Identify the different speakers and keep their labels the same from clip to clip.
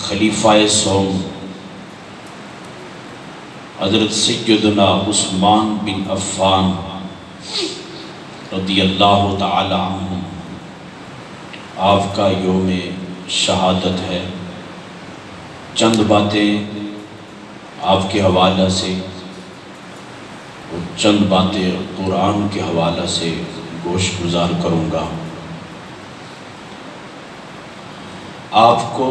Speaker 1: خلیفہ سوم حضرت سیدنا عثمان بن عفان رضی اللہ تعالی عنہ آپ کا یوم شہادت ہے۔ چند باتیں آپ کے حوالہ سے اور چند باتیں قرآن کے حوالہ سے گوش گزار کروں گا۔ آپ کو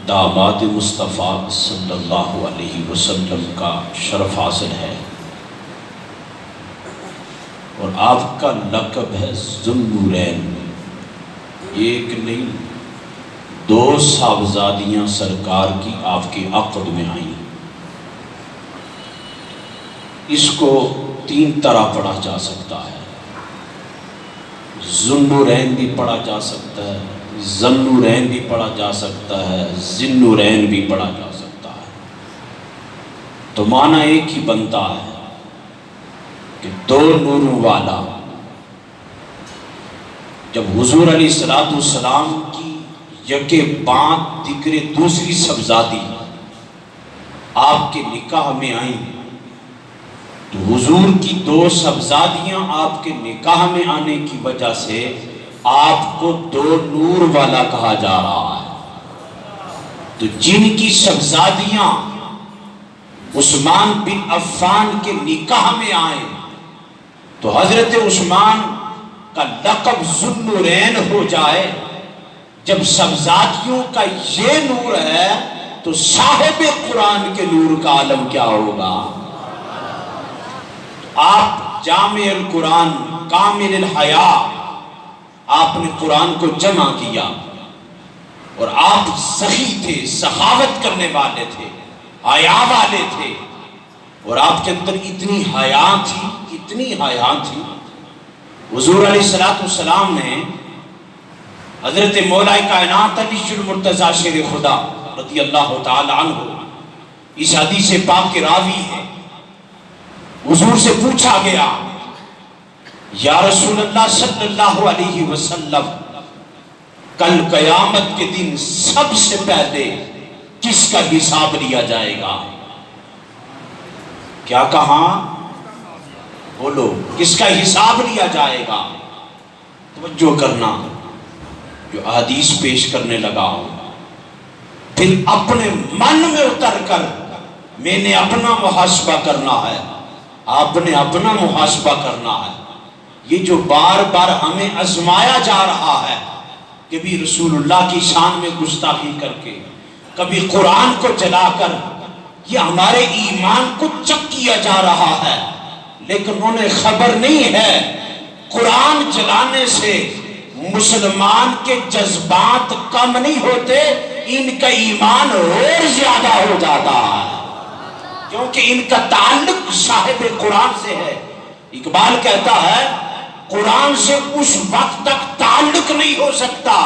Speaker 1: داماد مصطفیٰ صلی اللہ علیہ وسلم کا شرف حاصل ہے اور آپ کا لقب ہے ذو النورین۔ ایک نہیں، دو صاحبزادیاں سرکار کی آپ کے عقد میں آئیں۔ اس کو تین طرح پڑھا جا سکتا ہے، ذو النورین بھی پڑھا جا سکتا ہے، ذو النورین بھی پڑھا جا سکتا ہے، ذی النورین بھی پڑھا جا سکتا ہے، تو معنی ایک ہی بنتا ہے کہ دو نوروں والا۔ جب حضور علیہ السلام کی یکے بعد دیگر دوسری صاحبزادی آپ کے نکاح میں آئیں تو حضور کی دو صاحبزادیاں آپ کے نکاح میں آنے کی وجہ سے آپ کو دو نور والا کہا جا رہا ہے۔ تو جن کی صاحبزادیاں عثمان بن عفان کے نکاح میں آئے تو حضرت عثمان کا لقب ذو النورین ہو جائے۔ جب صاحبزادیوں کا یہ نور ہے تو صاحب قرآن کے نور کا عالم کیا ہوگا؟ آپ جامع القرآن کامل الحیا، آپ نے قرآن کو جمع کیا اور آپ سخی تھے، سخاوت کرنے والے تھے، حیا والے تھے، اور آپ کے اندر اتنی حیا تھی، اتنی حیا تھی۔ حضور علیہ السلام نے حضرت مولا کائنات علی المرتضیٰ شیر خدا رضی اللہ تعالی عنہ، اس حدیث پاک کے راوی ہے، حضور سے پوچھا گیا یا رسول اللہ صلی اللہ علیہ وسلم، کل قیامت کے دن سب سے پہلے کس کا حساب لیا جائے گا؟ کیا کہا؟ بولو، کس کا حساب لیا جائے گا؟ توجہ کرنا، جو حدیث پیش کرنے لگا ہوں، پھر اپنے من میں اتر کر میں نے اپنا محاسبہ کرنا ہے، آپ نے اپنا محاسبہ کرنا ہے۔ یہ جو بار بار ہمیں آزمایا جا رہا ہے، کبھی رسول اللہ کی شان میں گستاخی کر کے، کبھی قرآن کو جلا کر، یہ ہمارے ایمان کو چک کیا جا رہا ہے، لیکن انہیں خبر نہیں ہے قرآن جلانے سے مسلمان کے جذبات کم نہیں ہوتے، ان کا ایمان اور زیادہ ہو جاتا ہے، کیونکہ ان کا تعلق صاحب قرآن سے ہے۔ اقبال کہتا ہے قرآن سے اس وقت تک تعلق نہیں ہو سکتا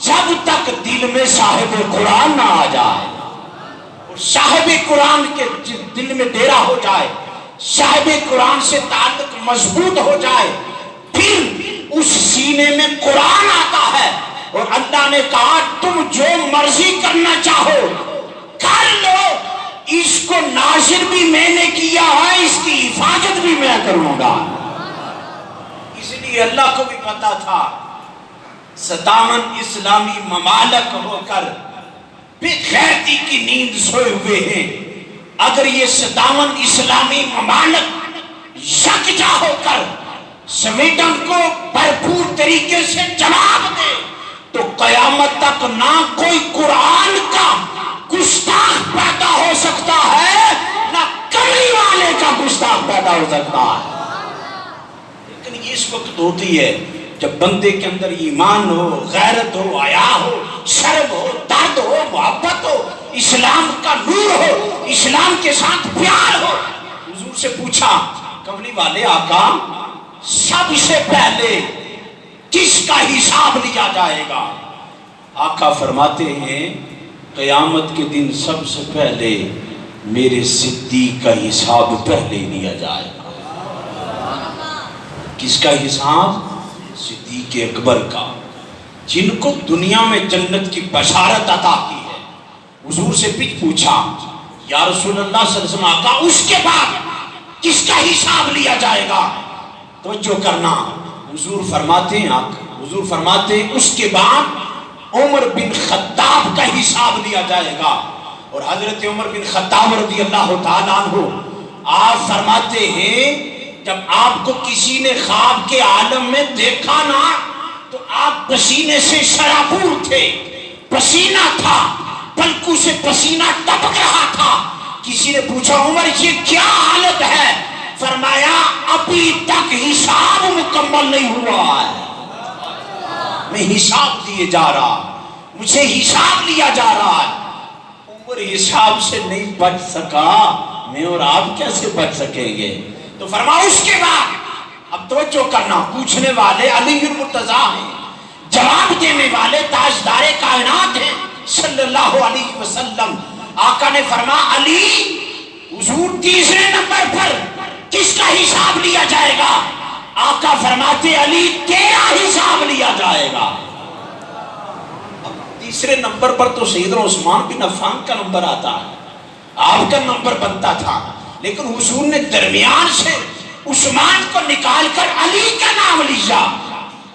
Speaker 1: جب تک دل میں صاحب قرآن نہ آ جائے، اور صاحب قرآن کے دل میں ڈیرا ہو جائے، صاحب قرآن سے تعلق مضبوط ہو جائے، پھر اس سینے میں قرآن آتا ہے اور اللہ نے کہا تم جو مرضی کرنا چاہو کر لو، اس کو نازل بھی میں نے کیا ہے، اس کی حفاظت بھی میں کروں گا۔ اس لیے اللہ کو بھی پتا تھا 57 اسلامی ممالک ہو کر بے غیرتی کی نیند سوئے ہوئے ہیں، اگر یہ 57 اسلامی ممالک یکجا ہو کر سویڈن کو بھرپور طریقے سے جواب دے تو قیامت تک نہ کوئی قرآن کا گستاخ پیدا ہو سکتا ہے، نہ کملی والے کا گستاخ پیدا ہو سکتا ہے۔ لیکن یہ اس وقت ہوتی ہے جب بندے کے اندر ایمان ہو، غیرت ہو، حیا ہو، شرم ہو، درد ہو، محبت ہو، اسلام کا نور ہو، اسلام کے ساتھ پیار ہو۔ حضور سے پوچھا کملی والے آقا، سب سے پہلے کس کا حساب لیا جائے گا؟ آقا فرماتے ہیں قیامت کے دن سب سے پہلے میرے صدیق کا حساب پہلے لیا جائے گا۔ کس کا حساب؟ صدیق اکبر کا، جن کو دنیا میں جنت کی بشارت عطا کی ہے، حضور سے پوچھا یا رسول اللہ صلی اللہ علیہ وسلم آقا اس کے بعد کس کا حساب لیا جائے گا؟ توجہ کرنا، حضور فرماتے ہیں حضور فرماتے ہیں اس کے بعد عمر بن خطاب کا حساب لیا جائے گا۔ اور حضرت عمر بن خطاب رضی اللہ تعالیٰ عنہ آپ فرماتے ہیں جب آپ کو کسی نے خواب کے عالم میں دیکھا نا تو آپ پسینے سے شرابور تھے، پسینہ تھا، پلکوں سے پسینہ ٹپک رہا تھا۔ کسی نے پوچھا عمر یہ کیا حالت ہے؟ فرمایا ابھی تک حساب مکمل نہیں ہوا ہے، میں حساب دیے جا رہا، مجھے حساب لیا جا رہا ہے۔ عمر حساب سے نہیں بچ سکا، میں اور آپ کیسے بچ سکیں گے؟ تو فرمایا اس کے بعد، اب توجہ کرنا، پوچھنے والے علی المرتضیٰ ہیں، جواب دینے والے تاجدار کائنات ہیں صلی اللہ علیہ وسلم۔ آقا نے فرمایا علی حضور تیسرے نمبر پر کس کا حساب لیا جائے گا؟ آقا فرماتے علی تیرا حساب لیا جائے گا۔ اب تیسرے نمبر پر تو سیدنا عثمان بن عفان کا نمبر آتا ہے، آپ کا نمبر بنتا تھا، لیکن حضور نے درمیان سے عثمان کو نکال کر علی کا نام لیا۔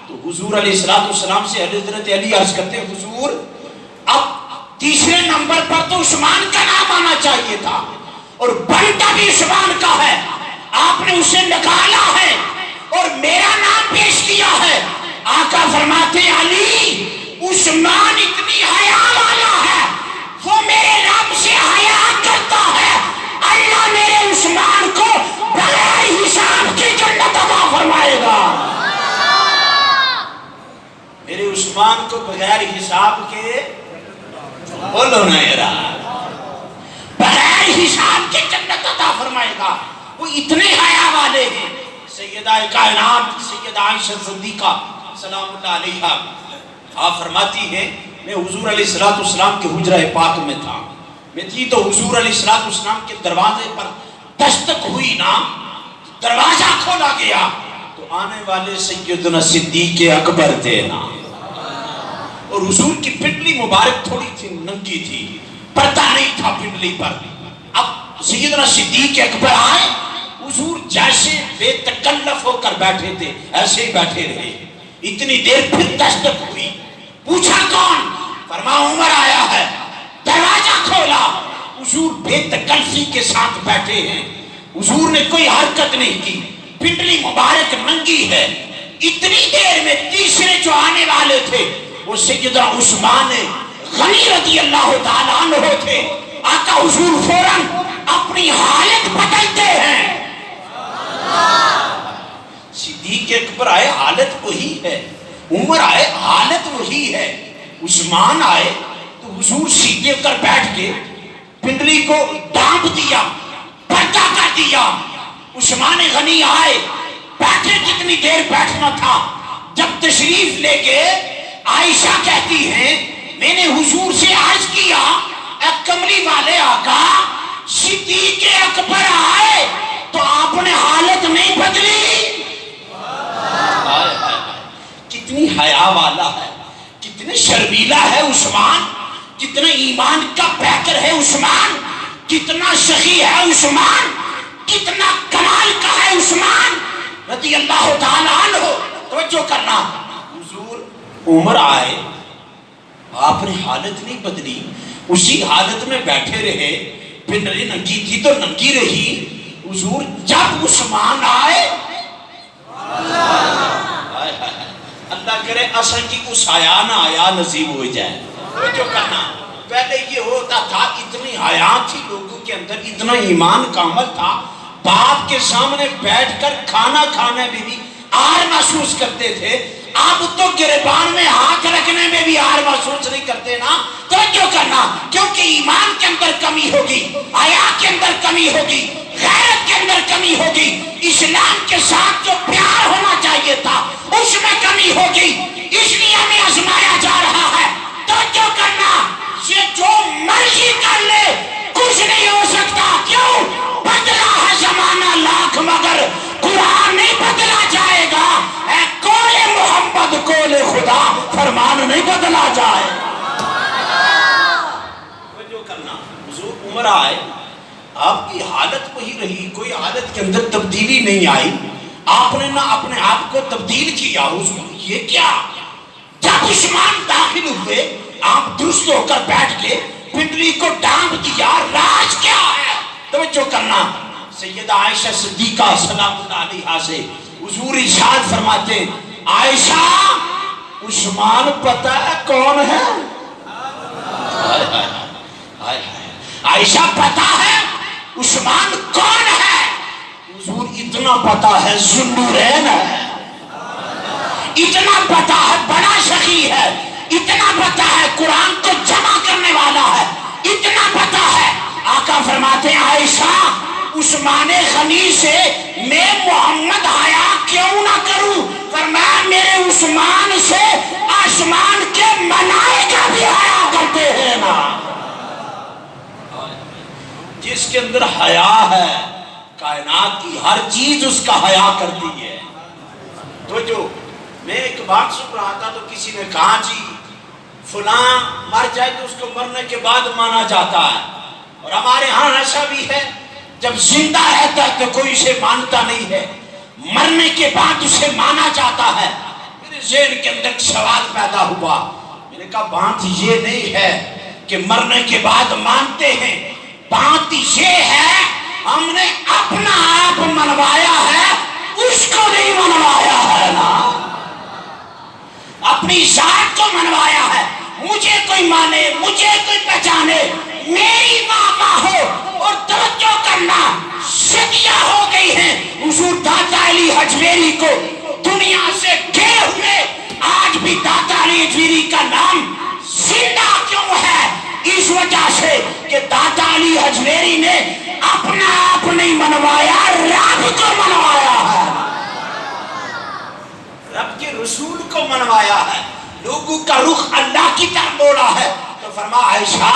Speaker 1: تو حضور علیہ السلام سے حضرت علی عرض کرتے ہیں حضور اب تیسرے نمبر پر تو عثمان کا نام آنا چاہیے تھا، اور بنتا بھی عثمان کا ہے، آپ نے اسے نکالا ہے اور میرا نام پیش کیا ہے۔ آقا فرماتے علی عثمان اتنی حیا والا ہے، وہ میرے رب سے حیا کرتا ہے، اللہ میرے عثمان کو بغیر حساب کی جنت عطا فرمائے گا۔ میرے عثمان کو بغیر حساب کے، بولو نا یار، بغیر حساب کے جنت عطا فرمائے گا۔ وہ اتنے حیا والے ہیں۔ سیدہ کائنات سیدہ عائشہ صدیقہ سلام اللہ علیہا آپ فرماتی ہیں میں حضور علیہ السلام کے حجرہ پاک میں تھا، میں تھی تو حضور علیہ السلام کے دروازے پر دستک ہوئی نا، دروازہ کھولا گیا تو آنے والے سیدنا صدیق اکبر تھے نا، اور حضور کی پنڈلی مبارک تھوڑی تھی ننگی تھی، پردہ نہیں تھا پنڈلی پر۔ اب سیدنا صدیق اکبر آئے، حضور جیسے بے تکلف ہو کر بیٹھے تھے ایسے ہی بیٹھے رہے، اتنی دیر پھر دستک ہوئی، پوچھا کون؟ فرمایا عمر آیا ہے، دروازہ کھولا، حضور بے تکلفی کے ساتھ بیٹھے ہیں، حضور نے کوئی حرکت نہیں کی، پنڈلی مبارک ننگی ہے۔ اتنی دیر میں تیسرے جو آنے والے تھے وہ سیدنا عثمان غنی رضی اللہ تعالیٰ عنہ تھے۔ آقا حضور فوراً اپنی حالت بدلتے ہیں، صدیق اکبر آئے حالت وہی ہے، عمر آئے حالت وہی ہے، عثمان آئے تو حضور سیدھے کر بیٹھ کے پنڈلی کو ڈانپ دیا، پردہ کر دیا۔ عثمان غنی آئے، بیٹھے جتنی دیر بیٹھنا تھا، جب تشریف لے کے عائشہ کہتی ہیں میں نے حضور سے عرض کیا اے کملی والے آقا صدیق اکبر آئے تو آپ نے حالت نہیں بدلی۔ کتنی حیا والا ہے، کتنے شرمیلا ہے عثمان، کتنا ایمان کا پیکر ہے عثمان، کتنا سخی ہے عثمان، کتنا کمال کا ہے عثمان رضی اللہ تعالیٰ عنہ۔ توجہ کرنا، حضور عمر آئے، آپ نے حالت نہیں بدلی، اسی حالت میں بیٹھے رہے، پنڈلی ننگی تھی تو ننگی رہی۔ حضور جب عثمان آئے، اللہ کرے اصل کی اس حیا نہ حیا نصیب ہو جائے۔ توجہ کرنا، پہلے یہ ہوتا تھا اتنی حیا تھی لوگوں کے اندر، اتنا ایمان کامل تھا، باپ کے سامنے بیٹھ کر کھانا کھانے میں بھی آر محسوس کرتے تھے، اب تو گریبان میں ہاتھ رکھنے میں بھی آر محسوس نہیں کرتے نا۔ توجہ کرنا، کیونکہ ایمان کے اندر کمی ہوگی، حیا کے اندر کمی ہوگی، غیرت کے اندر کمی ہوگی، اسلام کے ساتھ جو پیار ہونا چاہیے تھا اس میں کمی ہوگی، اس لیے ہمیں آزمایا جا رہا ہے۔ توجہ کرنا، یہ جو مرضی کر لے کچھ نہیں ہو سکتا، کیوں؟ بدلا ہے زمانہ لاکھ مگر قرآن نہیں بدلا جائے گا، اے قول محمد قول خدا فرمان نہیں بدلا جائے۔ پر آئے آپ کی حالت وہی رہی, کوئی حالت کے اندر تبدیلی نہیں آئی, آپ نے نہ اپنے آپ کو تبدیل کیا. حضور یہ کیا؟ جب عثمان داخل ہوئے آپ درست ہو کر بیٹھ کے پنڈلی کو ڈانپ دیا, راج کیا ہے؟ توجہ کرنا, سیدہ عائشہ صدیقہ سلام اللہ علیہا سے حضور ارشاد فرماتے, عائشہ عثمان پتہ ہے کون ہے؟ عائشہ پتہ ہے عثمان کون ہے؟ حضور اتنا پتہ ہے ذوالنورین ہے, اتنا پتہ ہے بڑا سخی ہے, اتنا پتہ ہے قرآن کو جمع کرنے والا ہے, اتنا پتہ ہے. آقا فرماتے ہیں عائشہ عثمان غنی سے میں محمد حیا کیوں نہ کروں؟ فرمایا میرے عثمان سے آسمان کے ملائکہ بھی حیا کرتے ہیں نا. جس کے اندر حیا ہے کائنات کی ہر چیز اس کا حیا کرتی ہے. تو جو میں ایک بات سن رہا تھا تو کسی نے کہا جی فلاں مر جائے تو اس کو مرنے کے بعد مانا جاتا ہے, اور ہمارے ہاں ایسا بھی ہے جب زندہ رہتا ہے تو کوئی اسے مانتا نہیں ہے, مرنے کے بعد اسے مانا جاتا ہے. میرے ذہن کے اندر ایک سوال پیدا ہوا, میں نے کہا بات یہ نہیں ہے کہ مرنے کے بعد مانتے ہیں, بات یہ ہے ہم نے اپنا آپ منوایا ہے, اس کو نہیں منوایا ہے نا, اپنی ذات کو منوایا ہے. مجھے کوئی مانے, مجھے کوئی پہچانے, میری ماں ہو. اور توجہ کرنا, صدیاں ہو گئی ہیں حضور داتا علی حجویری کو دنیا سے گئے ہوئے, آج بھی داتا علی حجویری کا نام زندہ کیوں ہے؟ اس وجہ سے کہ داتا علی حجویری نے اپنا آپ نہیں منوایا, رب کو منوایا ہے, رب کے رسول کو منوایا ہے, لوگوں کا رخ اللہ کی طرف موڑا ہے. تو فرمایا عائشہ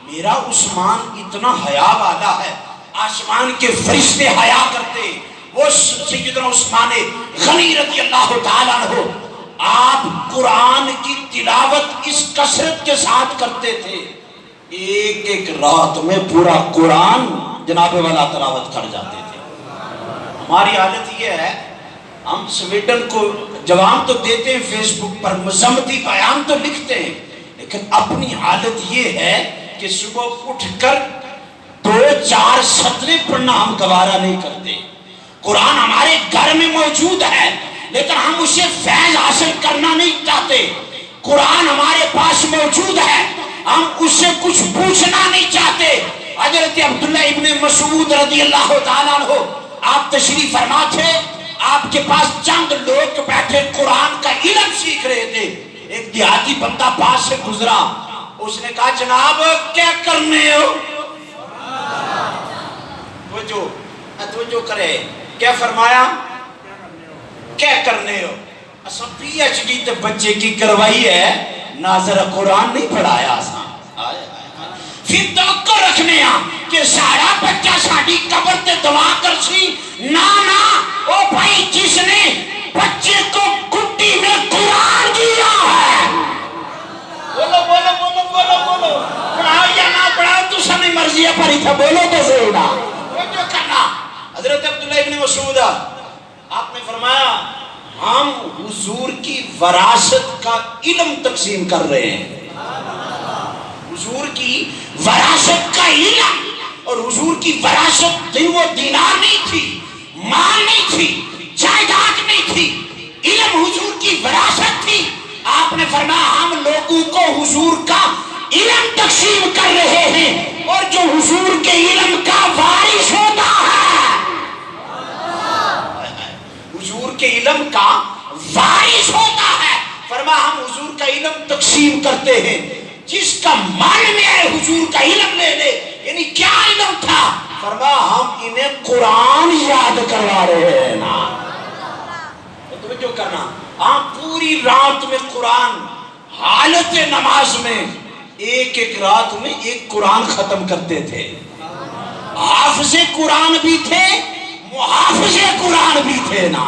Speaker 1: میرا عثمان اتنا حیا والا ہے, آسمان کے فرشتے حیا کرتے. وہ سیدنا عثمان غنی رضی اللہ تعالیٰ عنہ, آپ قرآن کی تلاوت اس کثرت کے ساتھ کرتے تھے, ایک ایک رات میں پورا قرآن جناب والا تلاوت کر جاتے تھے. ہماری حالت یہ ہے, ہم سویڈن کو جواب تو دیتے ہیں فیس بک پر, مذمتی بیان تو لکھتے ہیں, لیکن اپنی حالت یہ ہے کہ صبح اٹھ کر 2-4 سطریں پڑھنا ہم گوارا نہیں کرتے. قرآن ہمارے گھر میں موجود ہے لیکن ہم اسے فیض حاصل کرنا نہیں چاہتے. قرآن ہمارے پاس موجود ہے, ہم اس سے کچھ پوچھنا نہیں چاہتے. حضرت عبداللہ ابن مسعود رضی اللہ تعالیٰ عنہ آپ تشریف فرما تھے, آپ کے پاس چند لوگ بیٹھے قرآن کا علم سیکھ رہے تھے. ایک دیہاتی بندہ پاس سے گزرا, اس نے کہا جناب کیا کرنے ہو؟ توجہ کرے, کیا فرمایا؟ کیا کرنے ہو؟ اصلا پی ایچ ڈی تے بچے کی کروائی ہے, ناظر قرآن نہیں پڑھایا آسان. پھر توقع رکھنے کہ سارا بچہ ساڑی قبر تے دعا کر سی, نا او بھائی جس نے بچے کو گھٹی میں قرآن دیا ہے, بولو بولو بولو بولو بولو, پڑھاؤ یا نہ پڑھاؤ تو سمی مرضی ہے, پر اتھا بولو تو صحیح نا. جو کرنا حضرت عبداللہ ابن مسعود آپ نے فرمایا ہم حضور کی وراثت کا علم تقسیم کر رہے ہیں. حضور کی وراثت کا علم, اور حضور کی وراثت وہ دینار نہیں تھی, مال نہیں تھی, جائیداد نہیں تھی, علم حضور کی وراثت تھی. آپ نے فرمایا ہم لوگوں کو حضور کا علم تقسیم کر رہے ہیں, اور جو حضور کے علم کا وارث ہوتا ہے, حضور کے علم کا وارث ہوتا ہے, فرمایا ہم حضور کا علم تقسیم کرتے ہیں. جس کا من میں ہے حضور کا علم لے لے. یعنی کیا علم تھا؟ فرمایا ہم انہیں قرآن یاد کروا رہے ہیں نا. توجہ کرنا, آپ پوری رات میں قرآن, حالت نماز میں ایک ایک رات میں ایک قرآن ختم کرتے تھے. حافظ قرآن بھی تھے, محافظ قرآن بھی تھے نا.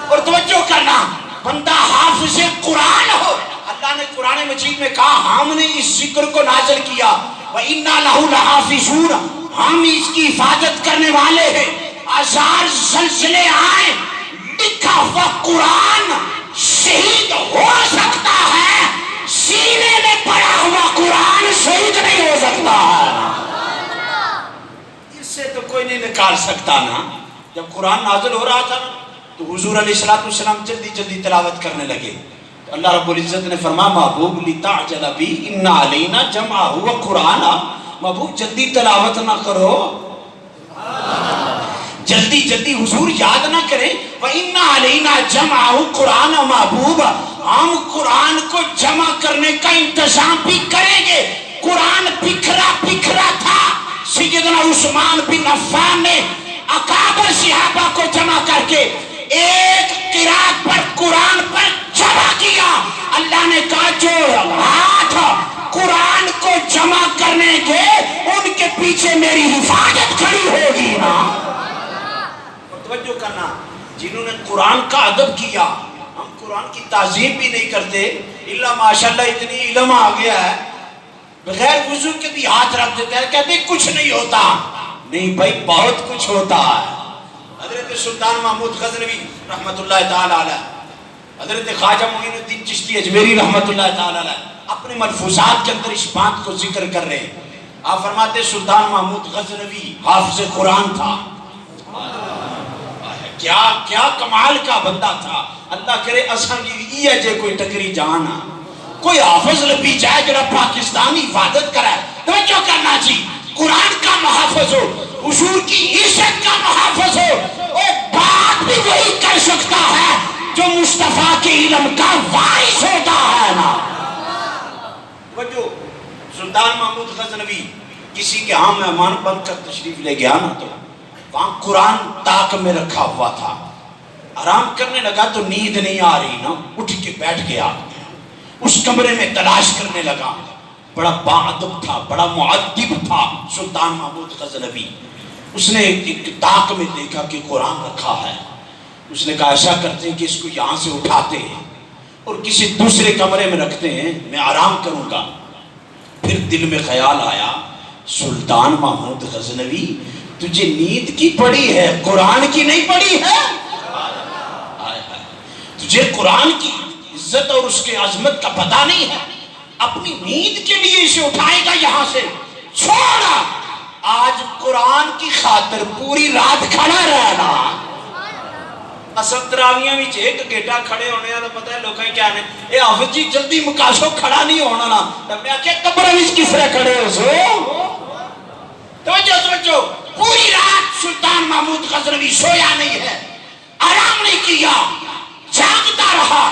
Speaker 1: اور توجہ کرنا, بندہ حافظ قرآن ہو, اللہ نے قرآن مجید میں کہا ہم نے اس ذکر کو نازل کیا وَإِنَّا لَهُ لَحَافِظُونَ، ہم اس کی حفاظت کرنے والے ہیں. ہزار زلزلے آئے، لکھا ہوا قرآن شہید ہو سکتا ہے، سینے میں پڑا ہوا قرآن شہید نہیں ہو سکتا ہے. اس سے تو کوئی نہیں نکال سکتا نا. جب قرآن نازل ہو رہا تھا تو حضور علیہ السلام جلدی جلدی تلاوت کرنے لگے. تو اللہ رب العزت نے فرمایا محبوب لِتَعْجَلَ بِهِ إِنَّ عَلَيْنَا جَمْعَهُ وَقُرْآنَهُ، محبوب جلدی تلاوت نہ کرو، جلدی جلدی حضور یاد نہ کریں. وَإِنَّ عَلَيْنَا جَمْعَهُ قرآن، محبوب ہم قرآن کو جمع کرنے کا انتظام بھی کریں گے. قرآن بکھرا بکھرا تھا، سیدنا عثمان بن عفان نے اکابر صحابہ کو جمع کر کے ایک قرات پر قرآن پر جمع کیا. اللہ نے کہا جو ہاتھ قرآن کو جمع کرنے کے ان کے پیچھے میری حفاظت کھڑی ہوگی نا. توجہ کرنا، جنہوں نے قرآن کا ادب کیا، ہم قرآن کی تعظیم بھی نہیں کرتے. اللہ ماشاءاللہ اتنی علم آ گیا ہے، بغیر وضو کے بھی ہاتھ رکھ دیتے ہیں، کہتے ہیں کچھ نہیں ہوتا. نہیں بھائی بہت کچھ ہوتا ہے. حضرت سلطان محمود غزنوی رحمت اللہ تعالی علیہ، حضرت خواجہ معین الدین چشتی اجمیری رحمت اللہ تعالی علیہ اپنے ملفوظات کے اندر اس بات کو ذکر کر رہے ہیں. آپ فرماتے سلطان محمود غزنوی حافظ قرآن تھا. کیا کیا کمال کا بندہ تھا. اللہ کرے اساں کی ہے جے کوئی ٹکری جانا، کوئی حافظ لبی جائے جو پاکستانی حفاظت کرائے. توجہ کرنا چاہیے، قرآن کا محافظ ہو، حضور کی عزت کا محافظ ہو، اور بات بھی وہی کر سکتا ہے جو مصطفیٰ کے علم کا وارث ہوتا ہے نا. توجہ، سلطان محمود غزنوی کسی کے ہاں مہمان بن کر تشریف لے گیا نا، تو وہاں قرآن تاک میں رکھا ہوا تھا. آرام کرنے لگا تو نیند نہیں آ رہی نا، اٹھ کے بیٹھ گیا، اس کمرے میں تلاش کرنے لگا. بڑا باادب تھا، بڑا معدب تھا سلطان محمود غزنوی. اس نے ایک تاک میں دیکھا کہ قرآن رکھا ہے. اس نے کہا ایسا کرتے ہیں کہ اس کو یہاں سے اٹھاتے ہیں اور کسی دوسرے کمرے میں رکھتے ہیں، میں آرام کروں گا. پھر دل میں خیال آیا سلطان محمود غزنوی تجھے نیند کی پڑی ہے، قرآن کی نہیں پڑی ہے. تجھے قرآن کی عزت اور اس کے عظمت کا پتہ نہیں ہے، اپنی نیند کے لیے اسے اٹھائے گا یہاں سے. چھوڑا، آج قرآن کی خاطر پوری رات کھڑا رہنا. اصل تراویاں وچ ایک گھنٹہ کھڑے ہونے والا پتہ ہے لوکاں کیا نے، اے حافظ جی جلدی مکاسو کھڑا نہیں ہونا نا. میں آکھیا قبر وچ کس طرح کھڑے ہو سو. توجہ، پوری رات سلطان محمود غزنوی سویا نہیں ہے، آرام نہیں کیا، جاگتا رہا.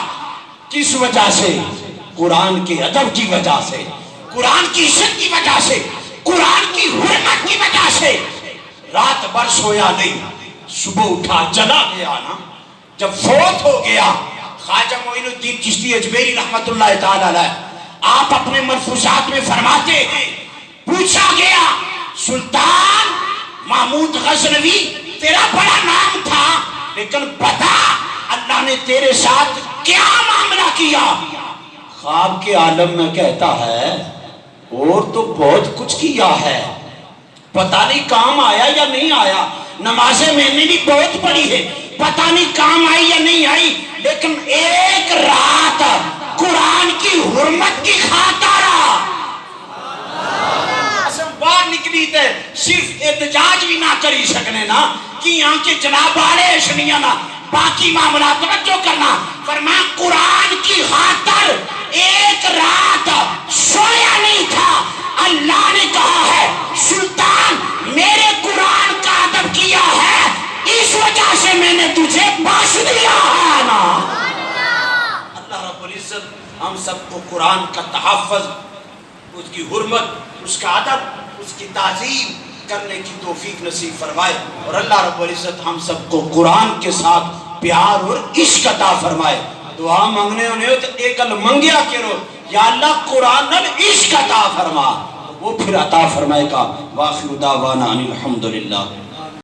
Speaker 1: کس وجہ سے؟ قرآن کے ادب کی وجہ سے، قرآن کی عزت کی وجہ سے، قرآن کی حرمت کی وجہ سے. رات بھر سویا نہیں، صبح اٹھا چلا گیا نا. جب فوت ہو گیا خواجہ معین الدین چشتی اجمیری رحمت اللہ تعالی علیہ، آپ اپنے ملفوظات میں فرماتے ہیں پوچھا گیا سلطان محمود غزنوی تیرا بڑا نام تھا لیکن بتا اللہ نے تیرے ساتھ کیا معاملہ کیا. خواب کے عالم میں کہتا ہے اور تو بہت کچھ کیا ہے، پتہ نہیں کام آیا یا نہیں آیا. نمازیں میں نے بھی بہت پڑھی ہے، پتہ نہیں کام آئی یا نہیں آئی، لیکن ایک رات قرآن کی حرمت کی خاطر باہر نکلی تے صرف احتجاج بھی نہ کری سکنے نا کہ یہاں کے جناب آڑے شنیاں نا باقی معاملات. توجہ کرنا، فرمایا قرآن کی خاطر ایک رات سویا نہیں تھا. اللہ نے کہا ہے سلطان میرے قرآن کا ادب کیا ہے، اس وجہ سے میں نے تجھے بخش دیا ہے نا. اللہ رب العزت ہم سب کو قرآن کا تحفظ، اس کی حرمت، اس کا ادب، اس کی تعظیم کرنے کی توفیق نصیب فرمائے. اور اللہ رب العزت ہم سب کو قرآن کے ساتھ پیار اور عشق عطا فرمائے. دعا مانگنے ہونے ہو تو ایک گل منگیا کرو، یا اللہ قرآن نال عشق عطا فرما، وہ پھر عطا فرمائے گا. واخر دعوانا ان الحمدللہ.